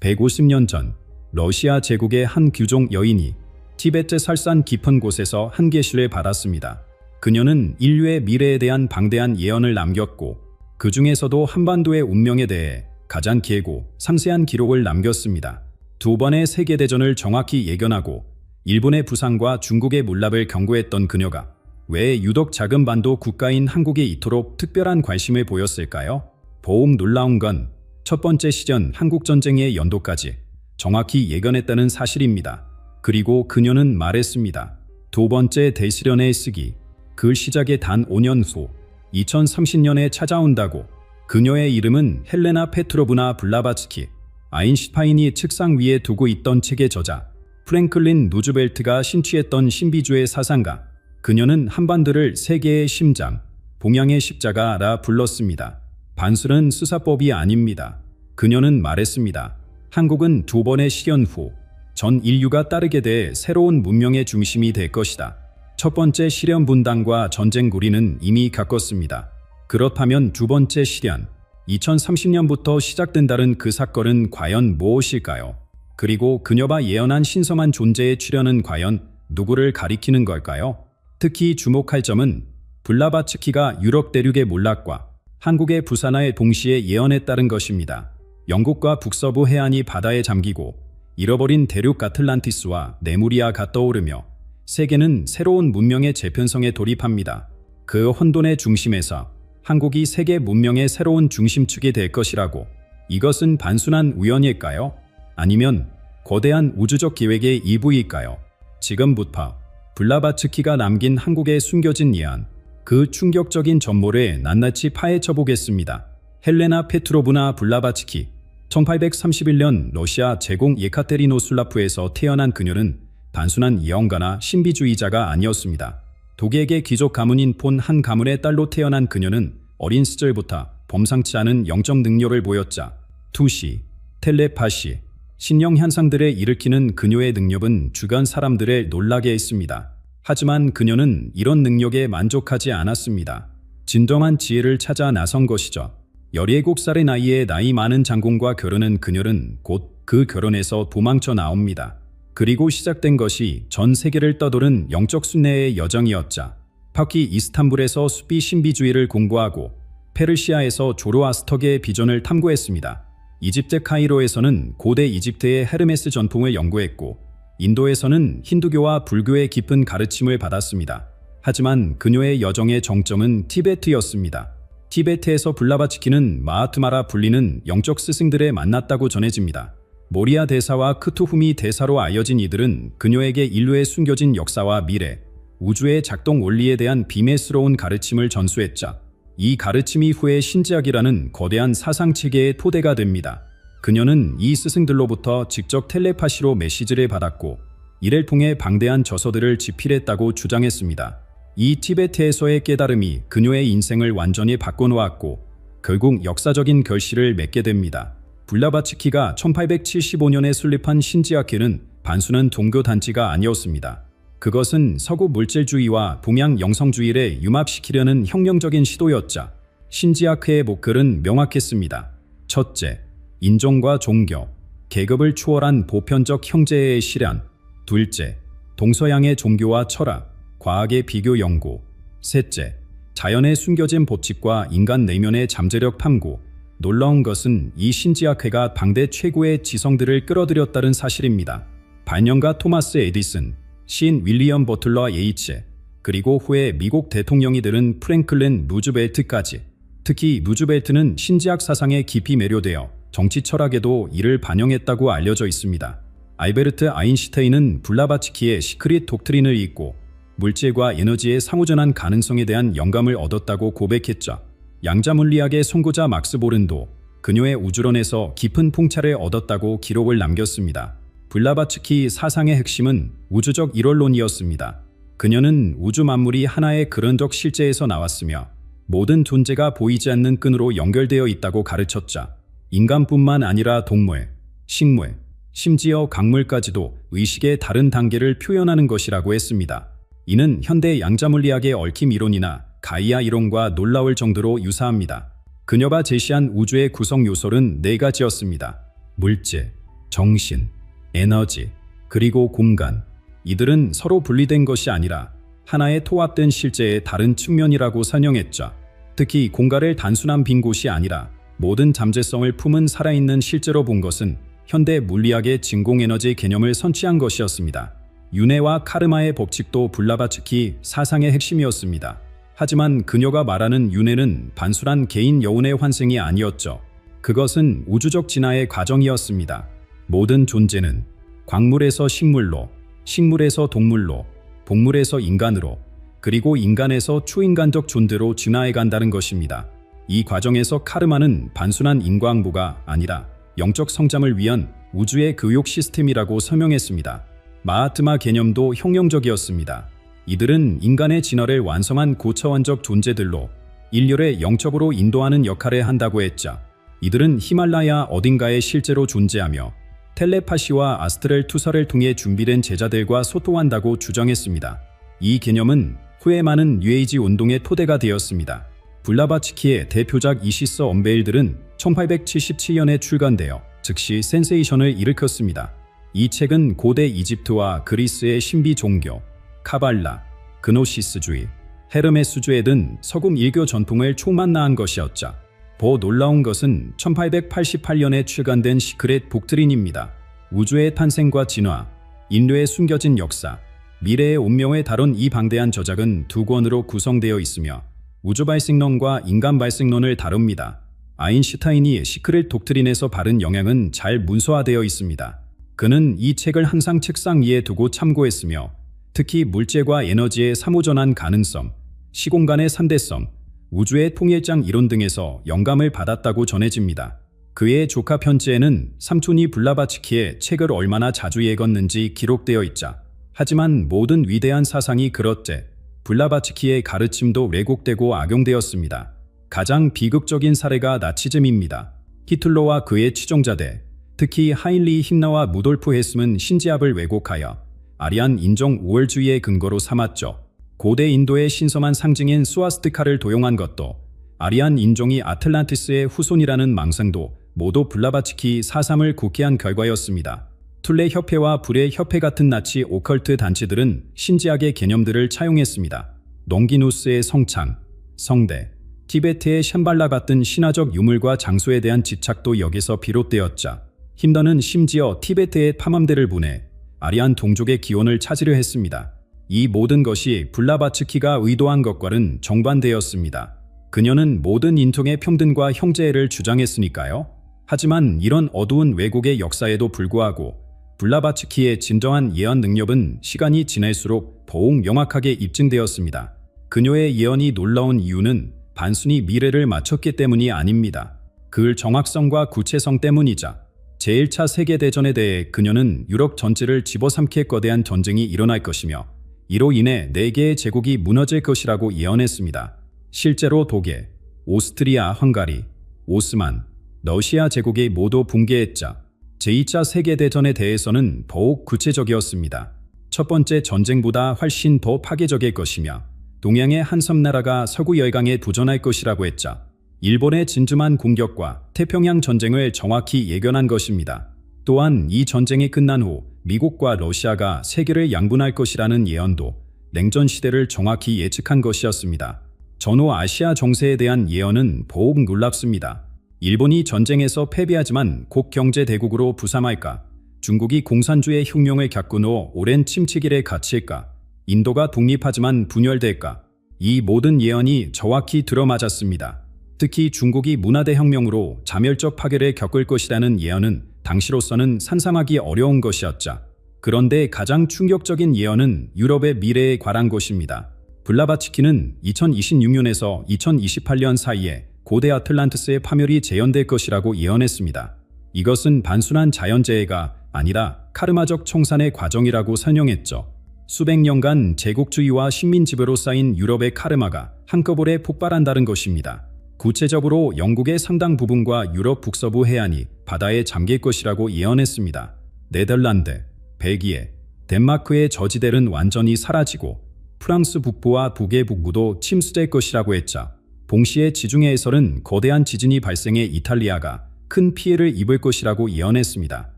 150년 전 러시아 제국의 한 귀족 여인이 티베트 설산 깊은 곳에서 한계시를 받았습니다. 그녀는 인류의 미래에 대한 방대한 예언을 남겼고 그 중에서도 한반도의 운명에 대해 가장 길고 상세한 기록을 남겼습니다. 두 번의 세계대전을 정확히 예견하고 일본의 부상과 중국의 몰락을 경고했던 그녀가 왜 유독 작은 반도 국가인 한국에 이토록 특별한 관심을 보였을까요? 더욱 놀라운 건 첫 번째 시전 한국전쟁의 연도까지 정확히 예견했다는 사실입니다. 그리고 그녀는 말했습니다. 두 번째 대시련의 시기, 그 시작의 단 5년 후 2030년에 찾아온다고. 그녀의 이름은 헬레나 페트로브나 블라바츠키. 아인슈타인이 책상 위에 두고 있던 책의 저자, 프랭클린 루즈벨트가 신취했던 신비주의 사상가. 그녀는 한반도를 세계의 심장, 동양의 십자가라 불렀습니다. 반술은 수사법이 아닙니다. 그녀는 말했습니다. 한국은 두 번의 시련 후 전 인류가 따르게 돼 새로운 문명의 중심이 될 것이다. 첫 번째 시련 분단과 전쟁 고리는 이미 겪었습니다. 그렇다면 두 번째 시련, 2030년부터 시작된다는 그 사건은 과연 무엇일까요? 그리고 그녀가 예언한 신성한 존재의 출현은 과연 누구를 가리키는 걸까요? 특히 주목할 점은 블라바츠키가 유럽 대륙의 몰락과 한국의 부산화에 동시에 예언했다는 것입니다. 영국과 북서부 해안이 바다에 잠기고 잃어버린 대륙 아틀란티스와 네무리아가 떠오르며 세계는 새로운 문명의 재편성에 돌입합니다. 그 혼돈의 중심에서 한국이 세계 문명의 새로운 중심축이 될 것이라고. 이것은 단순한 우연일까요? 아니면 거대한 우주적 계획의 일부일까요? 지금부터 블라바츠키가 남긴 한국의 숨겨진 예언, 그 충격적인 전모를 낱낱이 파헤쳐 보겠습니다. 헬레나 페트로브나 블라바츠키. 1831년 러시아 제국 예카테리노슬라프에서 태어난 그녀는 단순한 예언가나 신비주의자가 아니었습니다. 독일계 귀족 가문인 폰 한 가문의 딸로 태어난 그녀는 어린 시절부터 범상치 않은 영적 능력을 보였자 투시, 텔레파시, 신령 현상들을 일으키는 그녀의 능력은 주변 사람들을 놀라게 했습니다. 하지만 그녀는 이런 능력에 만족하지 않았습니다. 진정한 지혜를 찾아 나선 것이죠. 17살의 나이에 나이 많은 장군과 결혼한 그녀는 곧 그 결혼에서 도망쳐 나옵니다. 그리고 시작된 것이 전 세계를 떠도는 영적 순례의 여정이었자. 터키 이스탄불에서 숲이 신비주의를 공부하고 페르시아에서 조로아스터계의 비전을 탐구했습니다. 이집트 카이로에서는 고대 이집트의 헤르메스 전통을 연구했고 인도에서는 힌두교와 불교의 깊은 가르침을 받았습니다. 하지만 그녀의 여정의 정점은 티베트였습니다. 티베트에서 블라바츠키는 마하트마라 불리는 영적 스승들을 만났다고 전해집니다. 모리아 대사와 크투후미 대사로 알려진 이들은 그녀에게 인류의 숨겨진 역사와 미래, 우주의 작동 원리에 대한 비밀스러운 가르침을 전수했자 이 가르침이 후에 신지학이라는 거대한 사상체계의 토대가 됩니다. 그녀는 이 스승들로부터 직접 텔레파시로 메시지를 받았고 이를 통해 방대한 저서들을 집필했다고 주장했습니다. 이 티베트에서의 깨달음이 그녀의 인생을 완전히 바꿔놓았고 결국 역사적인 결실을 맺게 됩니다. 블라바츠키가 1875년에 설립한 신지학회는 단순한 종교 단체가 아니었습니다. 그것은 서구 물질주의와 동양 영성주의를 융합시키려는 혁명적인 시도였자 신지학회의 목표는 명확했습니다. 첫째, 인종과 종교, 계급을 초월한 보편적 형제의 실현. 둘째, 동서양의 종교와 철학, 과학의 비교 연구. 셋째, 자연의 숨겨진 법칙과 인간 내면의 잠재력 탐구. 놀라운 것은 이 신지학회가 당대 최고의 지성들을 끌어들였다는 사실입니다. 발명가 토마스 에디슨, 시인 윌리엄 버틀러 예이츠, 그리고 후에 미국 대통령이 되는 프랭클린 루즈벨트까지. 특히 루즈벨트는 신지학 사상에 깊이 매료되어 정치 철학에도 이를 반영했다고 알려져 있습니다. 알베르트 아인슈타인은 블라바츠키의 시크릿 독트린을 읽고 물질과 에너지의 상호전환 가능성에 대한 영감을 얻었다고 고백했죠. 양자물리학의 선구자 막스 보른도 그녀의 우주론에서 깊은 풍차를 얻었다고 기록을 남겼습니다. 블라바츠키 사상의 핵심은 우주적 일원론이었습니다. 그녀는 우주 만물이 하나의 그런적 실제에서 나왔으며 모든 존재가 보이지 않는 끈으로 연결되어 있다고 가르쳤자 인간뿐만 아니라 동물, 식물, 심지어 강물까지도 의식의 다른 단계를 표현하는 것이라고 했습니다. 이는 현대 양자물리학의 얽힘 이론이나 가이아 이론과 놀라울 정도로 유사합니다. 그녀가 제시한 우주의 구성 요소는 4가지였습니다. 물질, 정신, 에너지, 그리고 공간. 이들은 서로 분리된 것이 아니라 하나의 통합된 실제의 다른 측면이라고 설명했죠. 특히 공간을 단순한 빈 곳이 아니라 모든 잠재성을 품은 살아있는 실제로 본 것은 현대 물리학의 진공에너지 개념을 선취한 것이었습니다. 윤회와 카르마의 법칙도 블라바츠키 사상의 핵심이었습니다. 하지만 그녀가 말하는 윤회는 단순한 개인 여운의 환생이 아니었죠. 그것은 우주적 진화의 과정이었습니다. 모든 존재는 광물에서 식물로, 식물에서 동물로, 동물에서 인간으로, 그리고 인간에서 초인간적 존재로 진화해 간다는 것입니다. 이 과정에서 카르마는 단순한 인과응보가 아니라 영적 성장을 위한 우주의 교육 시스템이라고 설명했습니다. 마하트마 개념도 혁명적이었습니다. 이들은 인간의 진화를 완성한 고차원적 존재들로 인류를 영적으로 인도하는 역할을 한다고 했죠. 이들은 히말라야 어딘가에 실제로 존재하며 텔레파시와 아스트랄 투서를 통해 준비된 제자들과 소통한다고 주장했습니다. 이 개념은 후에 많은 뉴에이지 운동의 토대가 되었습니다. 블라바츠키의 대표작 이시스 언베일들은 1877년에 출간되어 즉시 센세이션을 일으켰습니다. 이 책은 고대 이집트와 그리스의 신비 종교, 카발라, 그노시스주의, 헤르메스주의 등 서구 일교 전통을 총망라한 것이었죠. 더 놀라운 것은 1888년에 출간된 시크릿 독트린입니다. 우주의 탄생과 진화, 인류의 숨겨진 역사, 미래의 운명을 다룬 이 방대한 저작은 두 권으로 구성되어 있으며 우주 발생론과 인간 발생론을 다룹니다. 아인슈타인이 시크릿 독트린에서 받은 영향은 잘 문서화되어 있습니다. 그는 이 책을 항상 책상 위에 두고 참고했으며 특히 물질과 에너지의 상호전환 가능성, 시공간의 산대성, 우주의 통일장 이론 등에서 영감을 받았다고 전해집니다. 그의 조카 편지에는 삼촌이 블라바츠키의 책을 얼마나 자주 읽었는지 기록되어 있자. 하지만 모든 위대한 사상이 그렇제 블라바츠키의 가르침도 왜곡되고 악용되었습니다. 가장 비극적인 사례가 나치즘입니다. 히틀러와 그의 추종자들, 특히 하인리 힘나와 무돌프 헤스는 신지압을 왜곡하여 아리안 인종 우월주의의 근거로 삼았죠. 고대 인도의 신성한 상징인 스와스티카를 도용한 것도 아리안 인종이 아틀란티스의 후손이라는 망상도 모두 블라바츠키 사상을 국해한 결과였습니다. 툴레 협회와 불의 협회 같은 나치 오컬트 단체들은 신지학의 개념들을 차용했습니다. 롱기누스의 성창, 성대, 티베트의 샴발라 같은 신화적 유물과 장소에 대한 집착도 여기서 비롯되었자. 힘더는 심지어 티베트의 탐험대를 보내 아리안 동족의 기원을 찾으려 했습니다. 이 모든 것이 블라바츠키가 의도한 것과는 정반대였습니다. 그녀는 모든 인종의 평등과 형제애를 주장했으니까요. 하지만 이런 어두운 왜곡의 역사에도 불구하고 블라바츠키의 진정한 예언 능력은 시간이 지날수록 더욱 명확하게 입증되었습니다. 그녀의 예언이 놀라운 이유는 단순히 미래를 맞췄기 때문이 아닙니다. 그 정확성과 구체성 때문이자 제1차 세계대전에 대해 그녀는 유럽 전체를 집어삼킬 거대한 전쟁이 일어날 것이며 이로 인해 4개의 제국이 무너질 것이라고 예언했습니다. 실제로 독일, 오스트리아, 헝가리, 오스만, 러시아 제국이 모두 붕괴했자 제2차 세계대전에 대해서는 더욱 구체적이었습니다. 첫 번째 전쟁보다 훨씬 더 파괴적일 것이며 동양의 한 섬나라가 서구 열강에 도전할 것이라고 했자 일본의 진주만 공격과 태평양 전쟁을 정확히 예견한 것입니다. 또한 이 전쟁이 끝난 후 미국과 러시아가 세계를 양분할 것이라는 예언도 냉전 시대를 정확히 예측한 것이었습니다. 전후 아시아 정세에 대한 예언은 더욱 놀랍습니다. 일본이 전쟁에서 패배하지만 곧 경제 대국으로 부상할까? 중국이 공산주의 혁명을 겪은 후 오랜 침체기를 갇힐까? 인도가 독립하지만 분열될까? 이 모든 예언이 정확히 들어맞았습니다. 특히 중국이 문화대혁명으로 자멸적 파괴를 겪을 것이라는 예언은 당시로서는 상상하기 어려운 것이었죠. 그런데 가장 충격적인 예언은 유럽의 미래에 관한 것입니다. 블라바츠키는 2026년에서 2028년 사이에 고대 아틀란티스의 파멸이 재현될 것이라고 예언했습니다. 이것은 단순한 자연재해가 아니라 카르마적 청산의 과정이라고 설명했죠. 수백 년간 제국주의와 식민지배로 쌓인 유럽의 카르마가 한꺼번에 폭발한다는 것입니다. 구체적으로 영국의 상당 부분과 유럽 북서부 해안이 바다에 잠길 것이라고 예언했습니다. 네덜란드, 벨기에, 덴마크의 저지대는 완전히 사라지고 프랑스 북부와 북의 북부도 침수될 것이라고 했죠. 동시에 지중해 해설은 거대한 지진이 발생해 이탈리아가 큰 피해를 입을 것이라고 예언했습니다.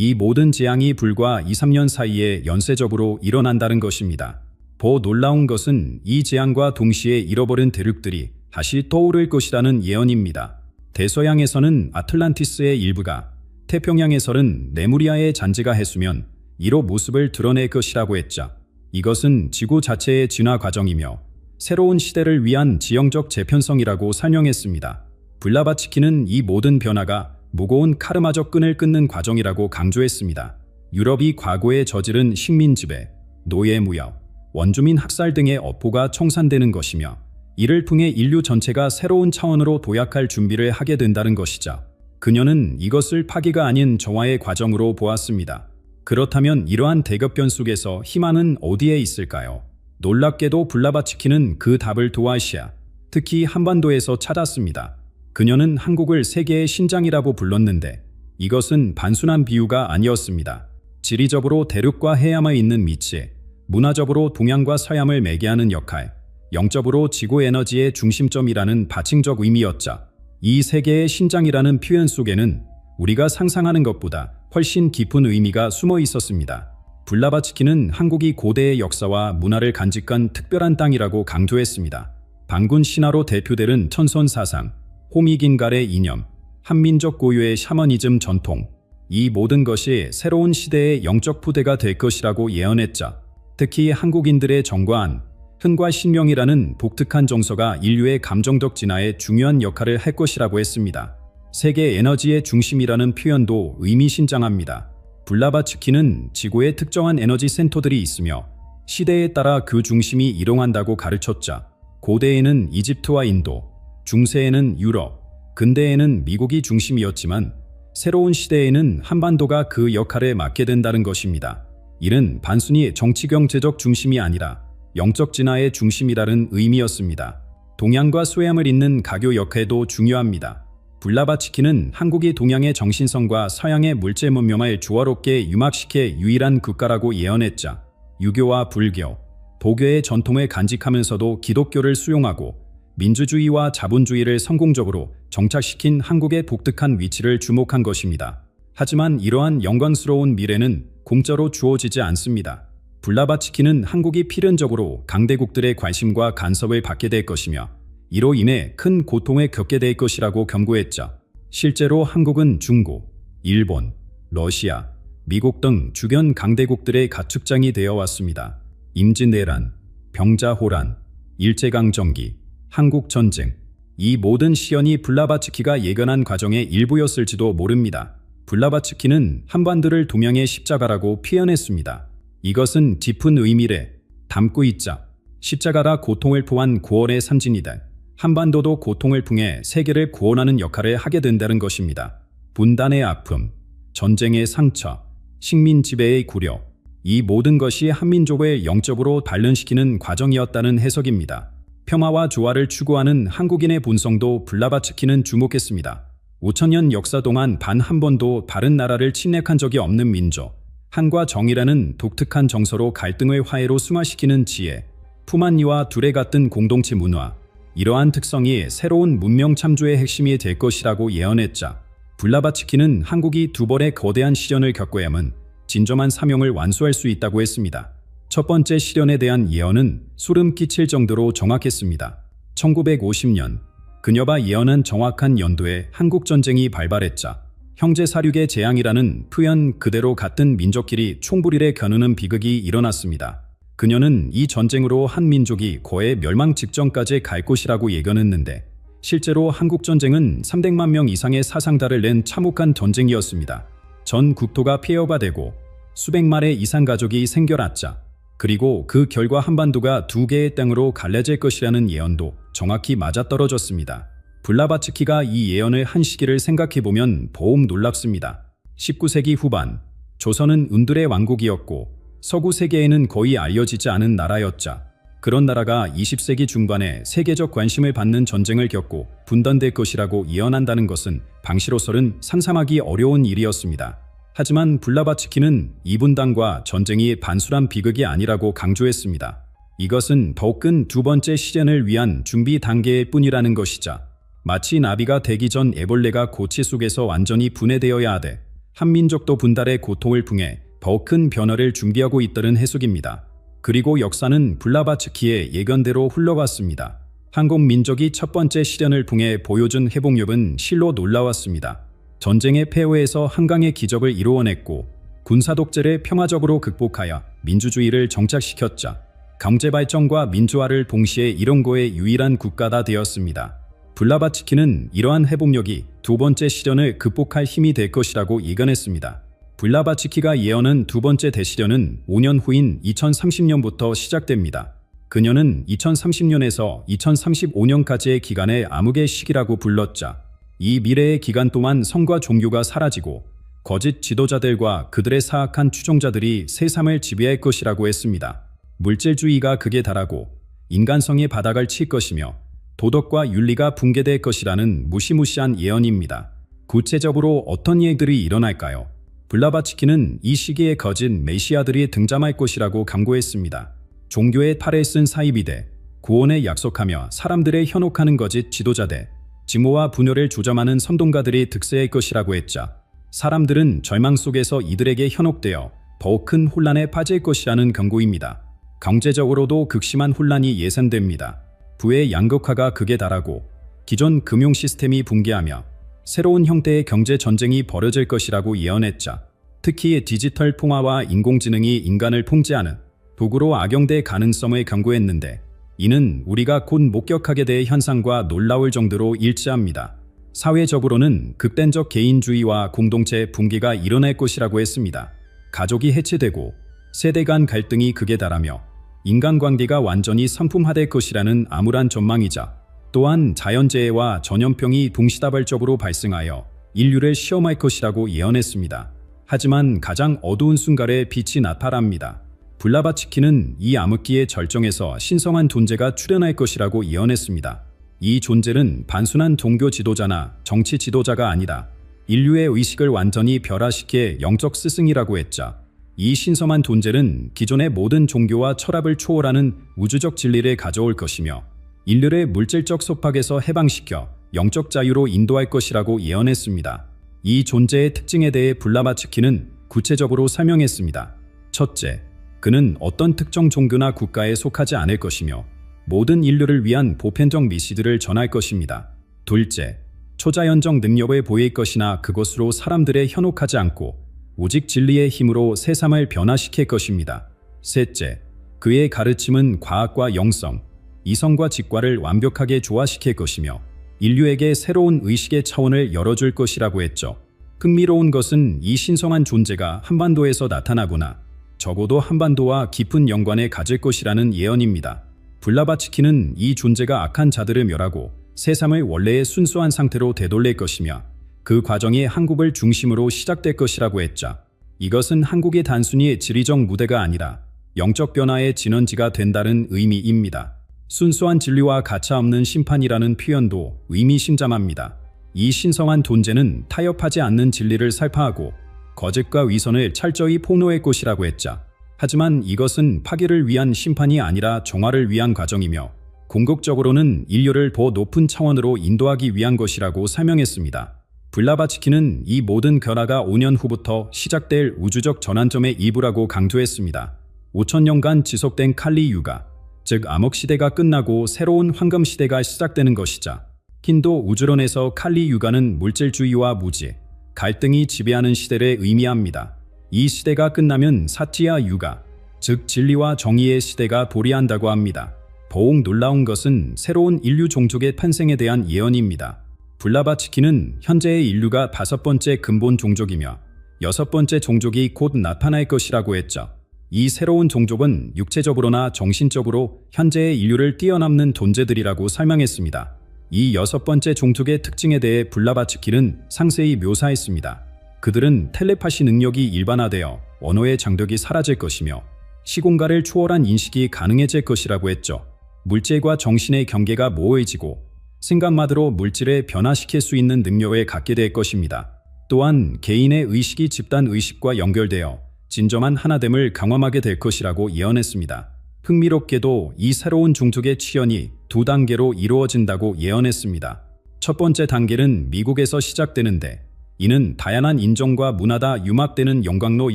이 모든 재앙이 불과 2, 3년 사이에 연쇄적으로 일어난다는 것입니다. 더 놀라운 것은 이 재앙과 동시에 잃어버린 대륙들이 다시 떠오를 것이라는 예언입니다. 대서양에서는 아틀란티스의 일부가, 태평양에서는 레무리아의 잔재가 했으면 이로 모습을 드러낼 것이라고 했죠. 이것은 지구 자체의 진화 과정이며 새로운 시대를 위한 지형적 재편성이라고 설명했습니다. 블라바츠키는 이 모든 변화가 무거운 카르마적 끈을 끊는 과정이라고 강조했습니다. 유럽이 과거에 저지른 식민 지배, 노예 무역, 원주민 학살 등의 업보가 청산되는 것이며 이를 통해 인류 전체가 새로운 차원으로 도약할 준비를 하게 된다는 것이죠. 그녀는 이것을 파기가 아닌 정화의 과정으로 보았습니다. 그렇다면 이러한 대격변 속에서 희망은 어디에 있을까요? 놀랍게도 블라바츠키는 그 답을 도아시아, 특히 한반도에서 찾았습니다. 그녀는 한국을 세계의 신장이라고 불렀는데 이것은 단순한 비유가 아니었습니다. 지리적으로 대륙과 해양에 있는 위치, 문화적으로 동양과 서양을 매개하는 역할, 영적으로 지구 에너지의 중심점이라는 파층적 의미였죠. 이 세계의 신장이라는 표현 속에는 우리가 상상하는 것보다 훨씬 깊은 의미가 숨어 있었습니다. 블라바츠키는 한국이 고대의 역사와 문화를 간직한 특별한 땅이라고 강조했습니다. 반군 신화로 대표되는 천선 사상, 호미긴갈의 이념, 한민족 고유의 샤머니즘 전통, 이 모든 것이 새로운 시대의 영적 푸대가 될 것이라고 예언했죠. 특히 한국인들의 정과한, 흥과 신명이라는 독특한 정서가 인류의 감정적 진화에 중요한 역할을 할 것이라고 했습니다. 세계 에너지의 중심이라는 표현도 의미심장합니다. 블라바츠키는 지구에 특정한 에너지 센터들이 있으며 시대에 따라 그 중심이 이동한다고 가르쳤자. 고대에는 이집트와 인도, 중세에는 유럽, 근대에는 미국이 중심이었지만 새로운 시대에는 한반도가 그 역할에 맡게 된다는 것입니다. 이는 단순히 정치경제적 중심이 아니라 영적 진화의 중심이라는 의미였습니다. 동양과 서양을 잇는 가교 역할도 중요합니다. 블라바츠키는 한국이 동양의 정신성과 서양의 물질 문명을 조화롭게 융합시킬 유일한 국가라고 예언했자. 유교와 불교, 도교의 전통을 간직하면서도 기독교를 수용하고 민주주의와 자본주의를 성공적으로 정착시킨 한국의 독특한 위치를 주목한 것입니다. 하지만 이러한 영광스러운 미래는 공짜로 주어지지 않습니다. 블라바츠키는 한국이 필연적으로 강대국들의 관심과 간섭을 받게 될 것이며 이로 인해 큰 고통을 겪게 될 것이라고 경고했죠. 실제로 한국은 중국, 일본, 러시아, 미국 등 주변 강대국들의 가축장이 되어 왔습니다. 임진왜란, 병자호란, 일제강점기, 한국전쟁, 이 모든 시련이 블라바츠키가 예견한 과정의 일부였을지도 모릅니다. 블라바츠키는 한반도를 동양의 십자가라고 표현했습니다. 이것은 깊은 의미를 담고 있자. 십자가가 고통을 포함한 구원의 상징이다. 한반도도 고통을 통해 세계를 구원하는 역할을 하게 된다는 것입니다. 분단의 아픔, 전쟁의 상처, 식민 지배의 굴욕, 이 모든 것이 한민족을 영적으로 단련시키는 과정이었다는 해석입니다. 평화와 조화를 추구하는 한국인의 본성도 블라바츠키는 주목했습니다. 5천년 역사 동안 단 한 번도 다른 나라를 침략한 적이 없는 민족, 한과 정이라는 독특한 정서로 갈등을 화해로 승화시키는 지혜, 푸만리와 두레 같은 공동체 문화, 이러한 특성이 새로운 문명 참조의 핵심이 될 것이라고 예언했자. 블라바츠키는 한국이 두 번의 거대한 시련을 겪어야만 진정한 사명을 완수할 수 있다고 했습니다. 첫 번째 시련에 대한 예언은 소름 끼칠 정도로 정확했습니다. 1950년, 그녀가 예언한 정확한 연도에 한국전쟁이 발발했자 형제사륙의 재앙이라는 표현 그대로 같은 민족끼리 총불일에 겨누는 비극이 일어났습니다. 그녀는 이 전쟁으로 한 민족이 거의 멸망 직전까지 갈 것이라고 예견했는데 실제로 한국전쟁은 300만 명 이상의 사상자를 낸 참혹한 전쟁이었습니다. 전 국토가 폐허가 되고 수백만의 이상 가족이 생겨났자. 그리고 그 결과 한반도가 두 개의 땅으로 갈라질 것이라는 예언도 정확히 맞아떨어졌습니다. 블라바츠키가 이 예언의 한 시기를 생각해보면 더욱 놀랍습니다. 19세기 후반, 조선은 은들의 왕국이었고 서구 세계에는 거의 알려지지 않은 나라였자. 그런 나라가 20세기 중반에 세계적 관심을 받는 전쟁을 겪고 분단될 것이라고 예언한다는 것은 당시로서는 상상하기 어려운 일이었습니다. 하지만 블라바츠키는 이 분단과 전쟁이 단순한 비극이 아니라고 강조했습니다. 이것은 더 큰 두 번째 시련을 위한 준비 단계일 뿐이라는 것이자. 마치 나비가 되기 전 애벌레가 고치 속에서 완전히 분해되어야 하되 한민족도 분달의 고통을 풍해 더 큰 변화를 준비하고 있다는 해석입니다. 그리고 역사는 블라바츠키의 예견대로 흘러갔습니다. 한국 민족이 첫 번째 시련을 통해 보여준 회복력은 실로 놀라웠습니다. 전쟁의 폐허에서 한강의 기적을 이루어냈고 군사독재를 평화적으로 극복하여 민주주의를 정착시켰자 경제발전과 민주화를 동시에 이룬 거의 유일한 국가가 되었습니다. 블라바츠키는 이러한 회복력이 두 번째 시련을 극복할 힘이 될 것이라고 예견했습니다. 블라바츠키가 예언한 두 번째 대시련은 5년 후인 2030년부터 시작됩니다. 그녀는 2030년에서 2035년까지의 기간을 암흑의 시기라고 불렀자 이 미래의 기간 동안 성과 종교가 사라지고 거짓 지도자들과 그들의 사악한 추종자들이 세상을 지배할 것이라고 했습니다. 물질주의가 극에 달하고 인간성이 바닥을 칠 것이며 도덕과 윤리가 붕괴될 것이라는 무시무시한 예언입니다. 구체적으로 어떤 일들이 일어날까요? 블라바츠키는 이 시기에 거짓 메시아들이 등장할 것이라고 경고했습니다. 종교의 팔에 쓴 사이비대, 구원을 약속하며 사람들을 현혹하는 거짓 지도자들, 증오와 분열을 조장하는 선동가들이 득세할 것이라고 했자 사람들은 절망 속에서 이들에게 현혹되어 더 큰 혼란에 빠질 것이라는 경고입니다. 경제적으로도 극심한 혼란이 예상됩니다. 부의 양극화가 극에 달하고 기존 금융 시스템이 붕괴하며 새로운 형태의 경제 전쟁이 벌어질 것이라고 예언했자 특히 디지털 통화와 인공지능이 인간을 통제하는 도구로 악용될 가능성을 경고했는데 이는 우리가 곧 목격하게 될 현상과 놀라울 정도로 일치합니다. 사회적으로는 극단적 개인주의와 공동체 붕괴가 일어날 것이라고 했습니다. 가족이 해체되고 세대 간 갈등이 극에 달하며 인간관계가 완전히 상품화될 것이라는 암울한 전망이자 또한 자연재해와 전염병이 동시다발적으로 발생하여 인류를 시험할 것이라고 예언했습니다. 하지만 가장 어두운 순간에 빛이 나타납니다. 블라바츠키는 이 암흑기의 절정에서 신성한 존재가 출현할 것이라고 예언했습니다. 이 존재는 단순한 종교 지도자나 정치 지도자가 아니라 인류의 의식을 완전히 변화시킬 영적 스승이라고 했자 이 신성한 존재는 기존의 모든 종교와 철학을 초월하는 우주적 진리를 가져올 것이며 인류를 물질적 속박에서 해방시켜 영적 자유로 인도할 것이라고 예언했습니다. 이 존재의 특징에 대해 블라바츠키는 구체적으로 설명했습니다. 첫째, 그는 어떤 특정 종교나 국가에 속하지 않을 것이며 모든 인류를 위한 보편적 메시지를 전할 것입니다. 둘째, 초자연적 능력을 보일 것이나 그것으로 사람들을 현혹하지 않고 오직 진리의 힘으로 세상을 변화시킬 것입니다. 셋째, 그의 가르침은 과학과 영성, 이성과 직과를 완벽하게 조화시킬 것이며 인류에게 새로운 의식의 차원을 열어줄 것이라고 했죠. 흥미로운 것은 이 신성한 존재가 한반도에서 나타나거나 적어도 한반도와 깊은 연관을 가질 것이라는 예언입니다. 블라바츠키는 이 존재가 악한 자들을 멸하고 세상을 원래의 순수한 상태로 되돌릴 것이며 그 과정이 한국을 중심으로 시작될 것이라고 했자 이것은 한국이 단순히 지리적 무대가 아니라 영적 변화의 진원지가 된다는 의미입니다. 순수한 진리와 가차없는 심판이라는 표현도 의미심장합니다. 이 신성한 존재는 타협하지 않는 진리를 살파하고 거짓과 위선을 철저히 폭로할 것이라고 했자 하지만 이것은 파괴를 위한 심판이 아니라 정화를 위한 과정이며 궁극적으로는 인류를 더 높은 차원으로 인도하기 위한 것이라고 설명했습니다. 블라바츠키는 이 모든 변화가 5년 후부터 시작될 우주적 전환점의 일부라고 강조했습니다. 5천년간 지속된 칼리유가, 즉 암흑시대가 끝나고 새로운 황금시대가 시작되는 것이자 힌두 우주론에서 칼리유가는 물질주의와 무지, 갈등이 지배하는 시대를 의미합니다. 이 시대가 끝나면 사티야 유가, 즉 진리와 정의의 시대가 도래한다고 합니다. 더욱 놀라운 것은 새로운 인류 종족의 탄생에 대한 예언입니다. 블라바츠키는 현재의 인류가 5번째 근본 종족이며 6번째 종족이 곧 나타날 것이라고 했죠. 이 새로운 종족은 육체적으로나 정신적으로 현재의 인류를 뛰어넘는 존재들이라고 설명했습니다. 이 6번째 종족의 특징에 대해 블라바츠키는 상세히 묘사했습니다. 그들은 텔레파시 능력이 일반화되어 언어의 장벽이 사라질 것이며 시공간을 초월한 인식이 가능해질 것이라고 했죠. 물질과 정신의 경계가 모호해지고 생각만으로 물질을 변화시킬 수 있는 능력을 갖게 될 것입니다. 또한 개인의 의식이 집단 의식과 연결되어 진정한 하나됨을 경험하게 될 것이라고 예언했습니다. 흥미롭게도 이 새로운 종족의 치연이 2단계로 이루어진다고 예언했습니다. 첫 번째 단계는 미국에서 시작되는데 이는 다양한 인종과 문화가 융합되는 영광로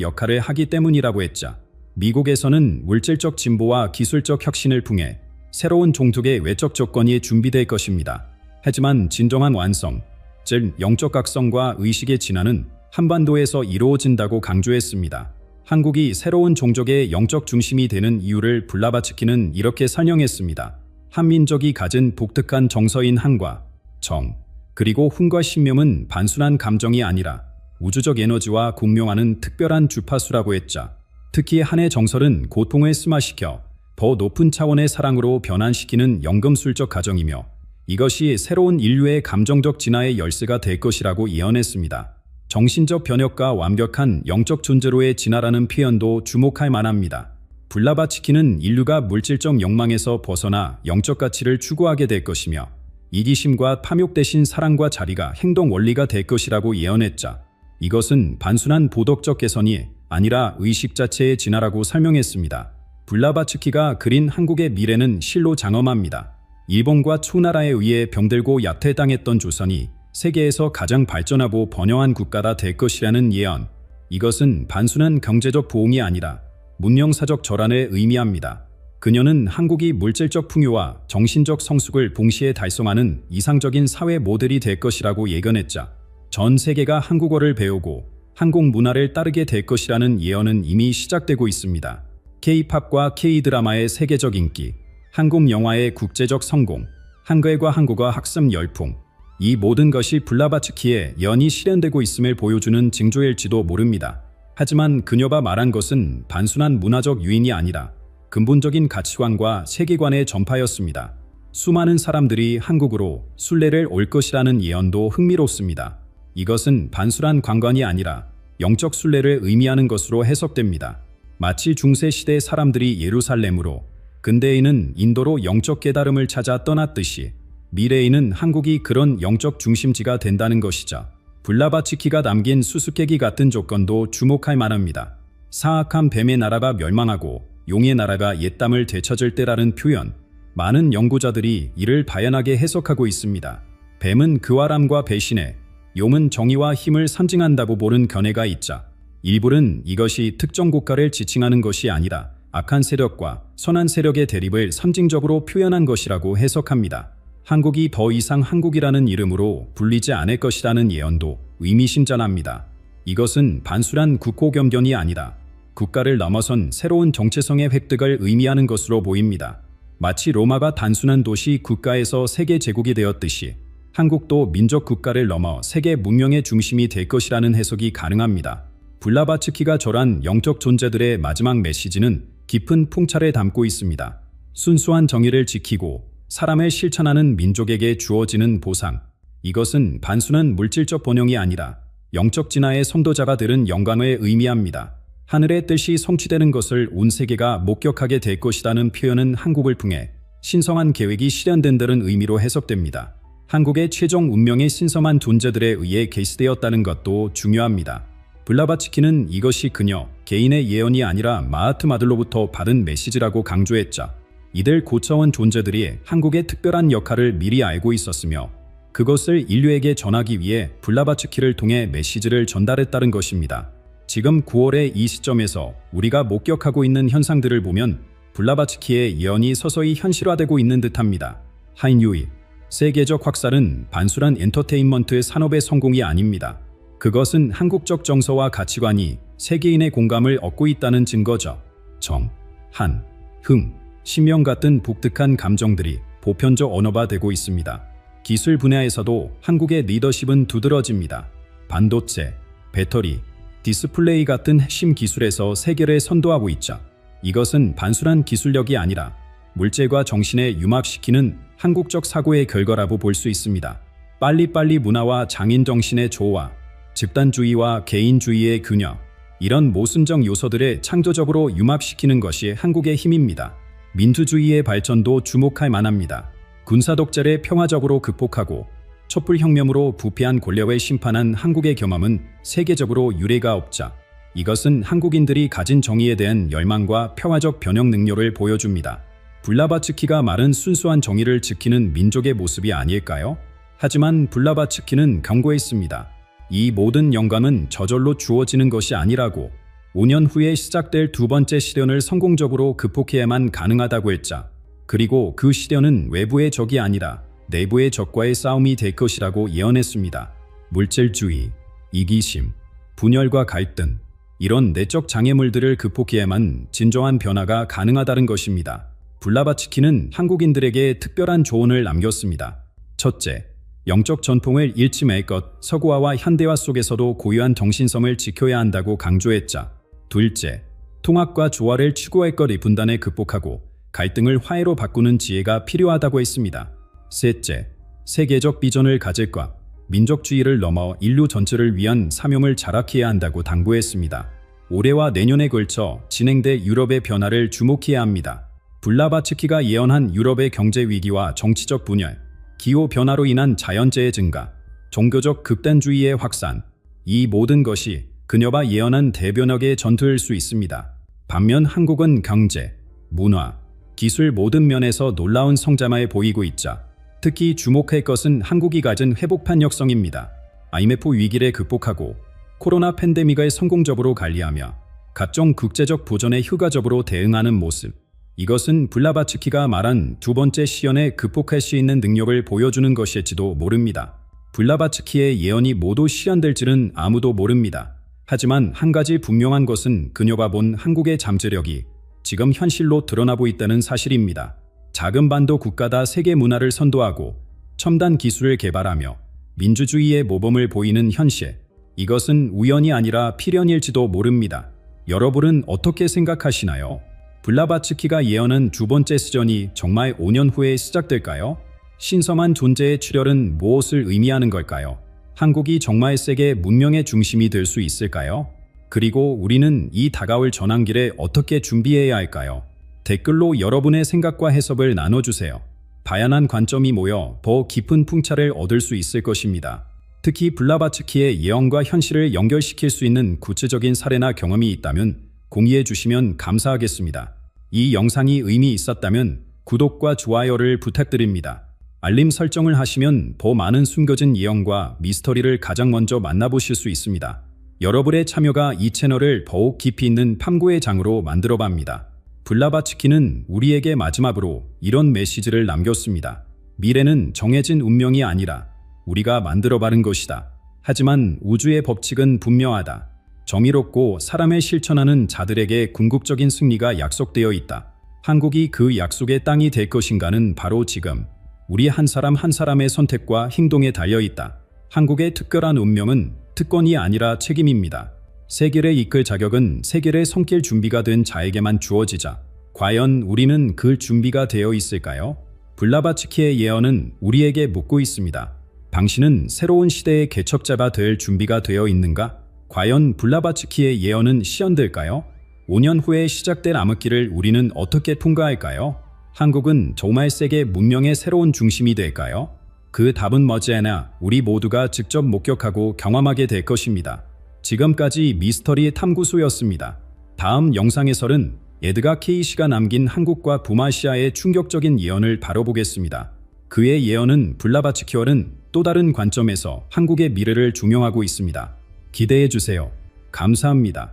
역할을 하기 때문이라고 했자. 미국에서는 물질적 진보와 기술적 혁신을 통해 새로운 종족의 외적 조건이 준비될 것입니다. 하지만 진정한 완성, 즉 영적 각성과 의식의 진화는 한반도에서 이루어진다고 강조했습니다. 한국이 새로운 종족의 영적 중심이 되는 이유를 블라바츠키는 이렇게 설명했습니다. 한민족이 가진 독특한 정서인 한과 정, 그리고 훈과 신명은 단순한 감정이 아니라 우주적 에너지와 공명하는 특별한 주파수라고 했자. 특히 한의 정설은 고통을 승화시켜 더 높은 차원의 사랑으로 변환시키는 연금술적 가정이며 이것이 새로운 인류의 감정적 진화의 열쇠가 될 것이라고 예언했습니다. 정신적 변혁과 완벽한 영적 존재로의 진화라는 표현도 주목할 만합니다. 블라바츠키는 인류가 물질적 욕망에서 벗어나 영적 가치를 추구하게 될 것이며 이기심과 탐욕 대신 사랑과 자리가 행동 원리가 될 것이라고 예언했자. 이것은 단순한 도덕적 개선이 아니라 의식 자체의 진화라고 설명했습니다. 블라바츠키가 그린 한국의 미래는 실로 장엄합니다. 일본과 초나라에 의해 병들고 야퇴당했던 조선이 세계에서 가장 발전하고 번영한 국가가 될 것이라는 예언. 이것은 단순한 경제적 부흥이 아니라 문명사적 전환을 의미합니다. 그녀는 한국이 물질적 풍요와 정신적 성숙을 동시에 달성하는 이상적인 사회 모델이 될 것이라고 예견했자. 전 세계가 한국어를 배우고 한국 문화를 따르게 될 것이라는 예언은 이미 시작되고 있습니다. K-팝과 K-드라마의 세계적 인기, 한국 영화의 국제적 성공, 한글과 한국어 학습 열풍, 이 모든 것이 블라바츠키의 예언이 실현되고 있음을 보여주는 징조일지도 모릅니다. 하지만 그녀가 말한 것은 단순한 문화적 유인이 아니라 근본적인 가치관과 세계관의 전파였습니다. 수많은 사람들이 한국으로 순례를 올 것이라는 예언도 흥미롭습니다. 이것은 단순한 관광이 아니라 영적 순례를 의미하는 것으로 해석됩니다. 마치 중세시대 사람들이 예루살렘으로, 근대에는 인도로 영적 깨달음을 찾아 떠났듯이 미래에는 한국이 그런 영적 중심지가 된다는 것이죠. 블라바츠키가 남긴 수수께끼 같은 조건도 주목할 만합니다. 사악한 뱀의 나라가 멸망하고 용의 나라가 옛담을 되찾을 때라는 표현, 많은 연구자들이 이를 다양하게 해석하고 있습니다. 뱀은 그와람과 배신에, 용은 정의와 힘을 상징한다고 보는 견해가 있자. 일부는 이것이 특정 국가를 지칭하는 것이 아니라 악한 세력과 선한 세력의 대립을 상징적으로 표현한 것이라고 해석합니다. 한국이 더 이상 한국이라는 이름으로 불리지 않을 것이라는 예언도 의미심장합니다. 이것은 단순한 국호겸견이 아니라 국가를 넘어선 새로운 정체성의 획득을 의미하는 것으로 보입니다. 마치 로마가 단순한 도시 국가에서 세계 제국이 되었듯이 한국도 민족 국가를 넘어 세계 문명의 중심이 될 것이라는 해석이 가능합니다. 블라바츠키가 절한 영적 존재들의 마지막 메시지는 깊은 풍차를 담고 있습니다. 순수한 정의를 지키고 사람을 실천하는 민족에게 주어지는 보상. 이것은 단순한 물질적 번영이 아니라 영적 진화의 선도자가 되는 영광을 의미합니다. 하늘의 뜻이 성취되는 것을 온 세계가 목격하게 될 것이라는 표현은 한국을 통해 신성한 계획이 실현된다는 의미로 해석됩니다. 한국의 최종 운명의 신성한 존재들에 의해 게시되었다는 것도 중요합니다. 블라바츠키는 이것이 그녀 개인의 예언이 아니라 마하트마들로부터 받은 메시지라고 강조했자. 이들 고차원 존재들이 한국의 특별한 역할을 미리 알고 있었으며 그것을 인류에게 전하기 위해 블라바츠키를 통해 메시지를 전달했다는 것입니다. 지금 9월의 이 시점에서 우리가 목격하고 있는 현상들을 보면 블라바츠키의 예언이 서서히 현실화되고 있는 듯합니다. 한유이, 세계적 확산은 단순한 엔터테인먼트 산업의 성공이 아닙니다. 그것은 한국적 정서와 가치관이 세계인의 공감을 얻고 있다는 증거죠. 정, 한, 흥, 신명 같은 독특한 감정들이 보편적 언어화되고 있습니다. 기술 분야에서도 한국의 리더십은 두드러집니다. 반도체, 배터리, 디스플레이 같은 핵심 기술에서 세계를 선도하고 있죠. 이것은 단순한 기술력이 아니라 물질과 정신을 융합시키는 한국적 사고의 결과라고 볼 수 있습니다. 빨리빨리 문화와 장인 정신의 조화, 집단주의와 개인주의의 균형, 이런 모순적 요소들을 창조적으로 융합시키는 것이 한국의 힘입니다. 민주주의의 발전도 주목할 만합니다. 군사독재를 평화적으로 극복하고 촛불혁명으로 부패한 권력을 심판한 한국의 경험은 세계적으로 유례가 없자. 이것은 한국인들이 가진 정의에 대한 열망과 평화적 변형 능력을 보여줍니다. 블라바츠키가 말은 순수한 정의를 지키는 민족의 모습이 아닐까요? 하지만 블라바츠키는 경고했습니다. 이 모든 영감은 저절로 주어지는 것이 아니라고, 5년 후에 시작될 두 번째 시련을 성공적으로 극복해야만 가능하다고 했자, 그리고 그 시련은 외부의 적이 아니라 내부의 적과의 싸움이 될 것이라고 예언했습니다. 물질주의, 이기심, 분열과 갈등, 이런 내적 장애물들을 극복해야만 진정한 변화가 가능하다는 것입니다. 블라바츠키는 한국인들에게 특별한 조언을 남겼습니다. 첫째, 영적 전통을 잃지 말 것, 서구화와 현대화 속에서도 고유한 정신성을 지켜야 한다고 강조했자, 둘째, 통합과 조화를 추구할 것, 이 분단을 극복하고 갈등을 화해로 바꾸는 지혜가 필요하다고 했습니다. 셋째, 세계적 비전을 가질 것, 민족주의를 넘어 인류 전체를 위한 사명을 자락해야 한다고 당부했습니다. 올해와 내년에 걸쳐 진행될 유럽의 변화를 주목해야 합니다. 블라바츠키가 예언한 유럽의 경제 위기와 정치적 분열, 기후변화로 인한 자연재해 증가, 종교적 극단주의의 확산, 이 모든 것이 그녀가 예언한 대변혁의 전투일 수 있습니다. 반면 한국은 경제, 문화, 기술 모든 면에서 놀라운 성장을 보이고 있자, 특히 주목할 것은 한국이 가진 회복판 역성입니다. IMF 위기를 극복하고 코로나 팬데믹을 성공적으로 관리하며 각종 국제적 보전에 효과적으로 대응하는 모습, 이것은 블라바츠키가 말한 두 번째 시련에 극복할 수 있는 능력을 보여주는 것일지도 모릅니다. 블라바츠키의 예언이 모두 실현될지는 아무도 모릅니다. 하지만 한 가지 분명한 것은 그녀가 본 한국의 잠재력이 지금 현실로 드러나고 있다는 사실입니다. 작은 반도 국가다 세계 문화를 선도하고 첨단 기술을 개발하며 민주주의의 모범을 보이는 현실, 이것은 우연이 아니라 필연일지도 모릅니다. 여러분은 어떻게 생각하시나요? 블라바츠키가 예언한 두 번째 시전이 정말 5년 후에 시작될까요? 신성한 존재의 출혈은 무엇을 의미하는 걸까요? 한국이 정말 세계 문명의 중심이 될 수 있을까요? 그리고 우리는 이 다가올 전환기를 어떻게 준비해야 할까요? 댓글로 여러분의 생각과 해석을 나눠주세요. 다양한 관점이 모여 더 깊은 풍차를 얻을 수 있을 것입니다. 특히 블라바츠키의 예언과 현실을 연결시킬 수 있는 구체적인 사례나 경험이 있다면 공유해 주시면 감사하겠습니다. 이 영상이 의미 있었다면 구독과 좋아요를 부탁드립니다. 알림 설정을 하시면 더 많은 숨겨진 예언과 미스터리를 가장 먼저 만나보실 수 있습니다. 여러분의 참여가 이 채널을 더욱 깊이 있는 탐구의 장으로 만들어갑니다. 블라바츠키는 우리에게 마지막으로 이런 메시지를 남겼습니다. 미래는 정해진 운명이 아니라 우리가 만들어가는 것이다. 하지만 우주의 법칙은 분명하다. 정의롭고 사람의 실천하는 자들에게 궁극적인 승리가 약속되어 있다. 한국이 그 약속의 땅이 될 것인가는 바로 지금 우리 한 사람 한 사람의 선택과 행동에 달려 있다. 한국의 특별한 운명은 특권이 아니라 책임입니다. 세계를 이끌 자격은 세계를 섬길 준비가 된 자에게만 주어지자, 과연 우리는 그 준비가 되어 있을까요? 블라바츠키의 예언은 우리에게 묻고 있습니다. 당신은 새로운 시대의 개척자가 될 준비가 되어 있는가? 과연 블라바츠키의 예언은 실현될까요? 5년 후에 시작될 암흑기를 우리는 어떻게 통과할까요? 한국은 정말 세계 문명의 새로운 중심이 될까요? 그 답은 머지않아 우리 모두가 직접 목격하고 경험하게 될 것입니다. 지금까지 미스터리 탐구소였습니다. 다음 영상에서는 에드가 케이시가 남긴 한국과 북아시아의 충격적인 예언을 다뤄보겠습니다. 그의 예언은 블라바츠키와는 또 다른 관점에서 한국의 미래를 조명하고 있습니다. 기대해주세요. 감사합니다.